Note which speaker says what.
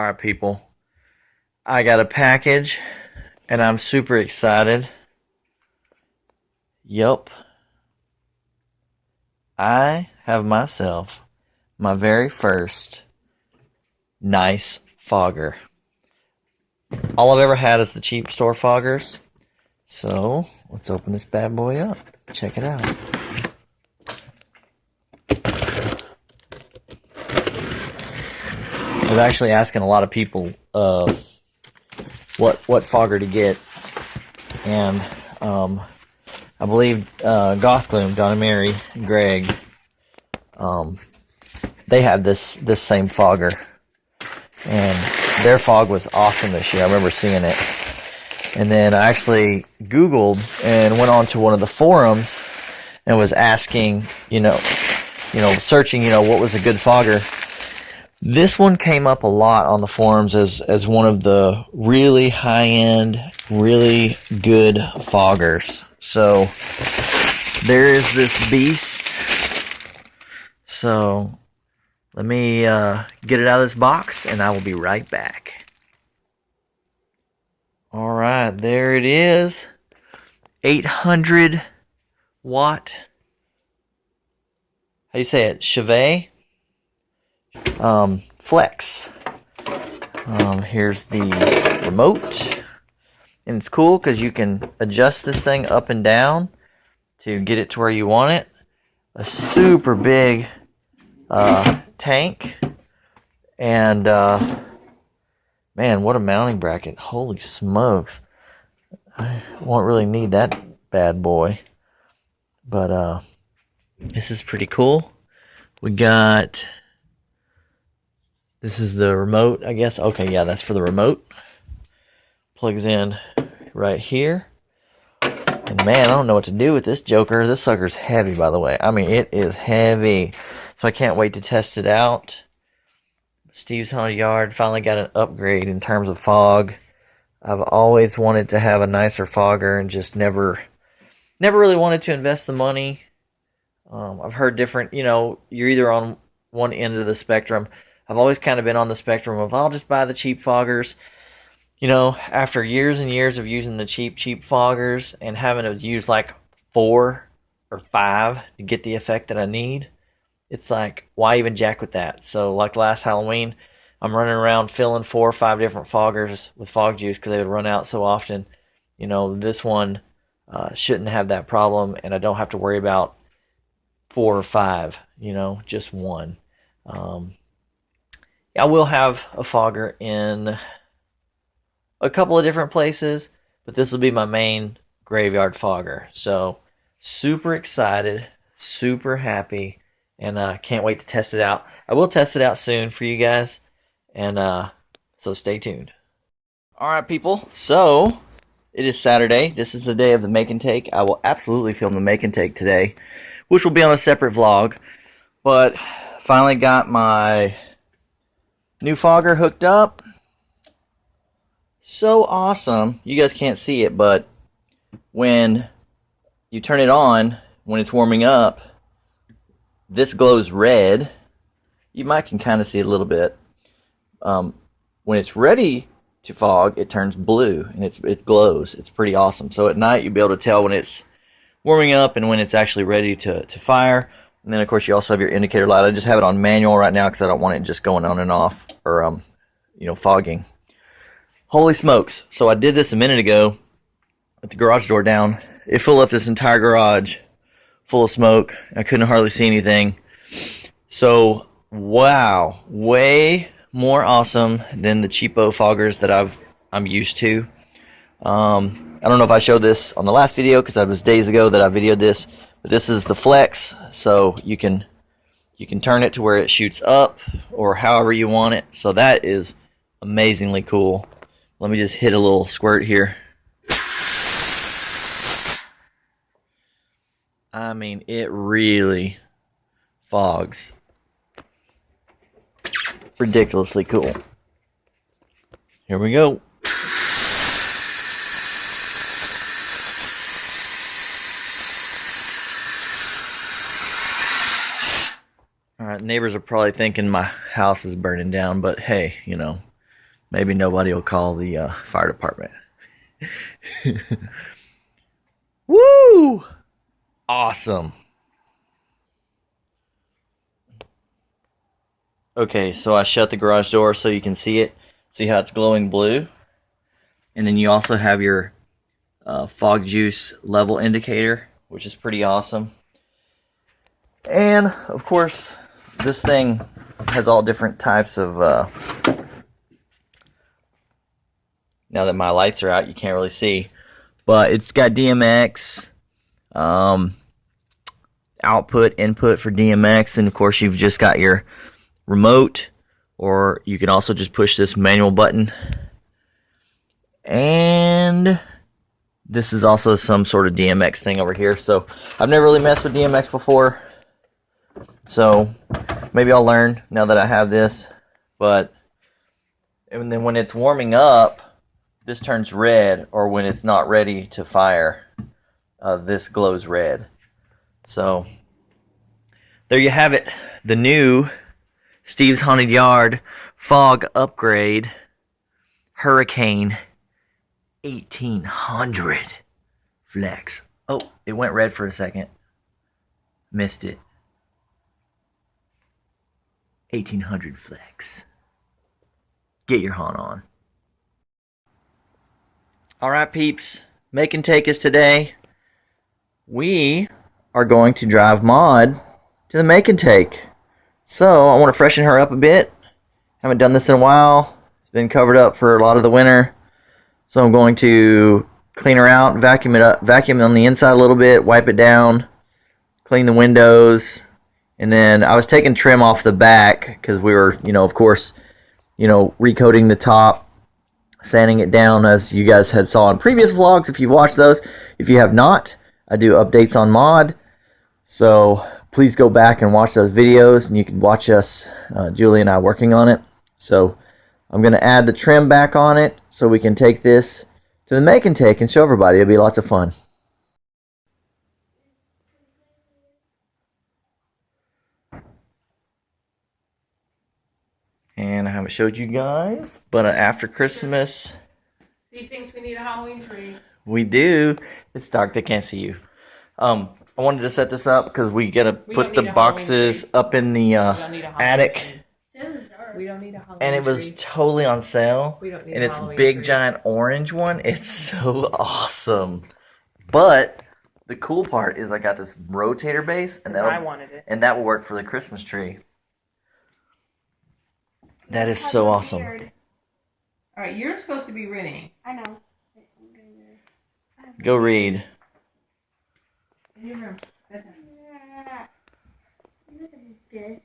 Speaker 1: Alright, people. I got a package, and I'm super excited. Yup. I have myself my very first nice fogger. All I've ever had is the cheap store foggers. So, let's open this bad boy up. Check it out. I was actually asking a lot of people what fogger to get, and I believe Goth Gloom, Donna Mary, and Greg, they had this same fogger, and their fog was awesome this year. I remember seeing it, and then I actually Googled and went on to one of the forums and was asking, searching, what was a good fogger. This one came up a lot on the forums as one of the really high-end, really good foggers. So, there is this beast. So, let me get it out of this box, and I will be right back. Alright, there it is. 800 watt. How do you say it? Chauvet? Flex. Here's the remote, and it's cool because you can adjust this thing up and down to get it to where you want it. A super big tank, and man, what a mounting bracket. Holy smokes. I won't really need that bad boy, but this is pretty cool. We got... This is the remote, I guess. Okay, yeah, that's for the remote. Plugs in right here. And man, I don't know what to do with this joker. This sucker's heavy, by the way. I mean, it is heavy. So I can't wait to test it out. Steve's Haunted Yard finally got an upgrade in terms of fog. I've always wanted to have a nicer fogger and just never really wanted to invest the money. I've heard different, you're either on one end of the spectrum. I've always kind of been on the spectrum of I'll just buy the cheap foggers. After years and years of using the cheap foggers and having to use like 4 or 5 to get the effect that I need, it's like, why even jack with that? So like last Halloween, I'm running around filling 4 or 5 different foggers with fog juice because they would run out so often. This one shouldn't have that problem, and I don't have to worry about 4 or 5, just one. I will have a fogger in a couple of different places, but this will be my main graveyard fogger. So, super excited, super happy, and can't wait to test it out. I will test it out soon for you guys, and so stay tuned. Alright, people, so it is Saturday. This is the day of the make and take. I will absolutely film the make and take today, which will be on a separate vlog, but finally got my new fogger hooked up. So awesome. You guys can't see it, but when you turn it on, when it's warming up, this glows red. You might can kind of see it a little bit. When it's ready to fog, it turns blue, and it glows. It's pretty awesome. So at night, you'll be able to tell when it's warming up and when it's actually ready to fire. And then, of course, you also have your indicator light. I just have it on manual right now because I don't want it just going on and off or, fogging. Holy smokes. So I did this a minute ago with the garage door down. It filled up this entire garage full of smoke. I couldn't hardly see anything. So, wow. Way more awesome than the cheapo foggers that I'm used to. I don't know if I showed this on the last video because that was days ago that I videoed this. But this is the flex, so you can turn it to where it shoots up or however you want it. So that is amazingly cool. Let me just hit a little squirt here. I mean, it really fogs. Ridiculously cool. Here we go. Alright, neighbors are probably thinking my house is burning down, but hey, maybe nobody will call the fire department. Woo! Awesome. Okay, so I shut the garage door so you can see it. See how it's glowing blue? And then you also have your fog juice level indicator, which is pretty awesome. And of course, this thing has all different types of now that my lights are out, you can't really see, but it's got DMX, output, input for DMX, and of course you've just got your remote, or you can also just push this manual button. And this is also some sort of DMX thing over here. So I've never really messed with DMX before, so maybe I'll learn now that I have this. But and then when it's warming up, this turns red, or when it's not ready to fire, this glows red. So there you have it, the new Steve's Haunted Yard fog upgrade Hurricane 1800 flex. Oh, it went red for a second. Missed it. 1800 flex. Get your haunt on. Alright peeps, make and take us today. We are going to drive Maud to the make and take. So I want to freshen her up a bit. Haven't done this in a while. It's been covered up for a lot of the winter. So I'm going to clean her out, vacuum it up, vacuum on the inside a little bit, wipe it down, clean the windows, and then I was taking trim off the back because we were, of course, recoating the top, sanding it down as you guys had saw in previous vlogs if you've watched those. If you have not, I do updates on Maud. So please go back and watch those videos, and you can watch us, Julie and I, working on it. So I'm going to add the trim back on it so we can take this to the make and take and show everybody. It'll be lots of fun. And I haven't showed you guys, but after Christmas,
Speaker 2: Steve thinks we need a Halloween tree.
Speaker 1: We do. It's dark, they can't see you. I wanted to set this up because we gotta put the boxes up in the attic.
Speaker 2: We don't need a Halloween
Speaker 1: And it was totally on sale.
Speaker 2: We don't need
Speaker 1: and
Speaker 2: a
Speaker 1: it's
Speaker 2: Halloween
Speaker 1: big
Speaker 2: tree.
Speaker 1: giant orange one. It's so awesome. But the cool part is I got this rotator base, and
Speaker 2: I wanted it.
Speaker 1: and that will work for the Christmas tree. That is so awesome.
Speaker 2: All right, you're supposed to be reading.
Speaker 3: I know.
Speaker 1: Go read.
Speaker 2: In your room.
Speaker 3: Good.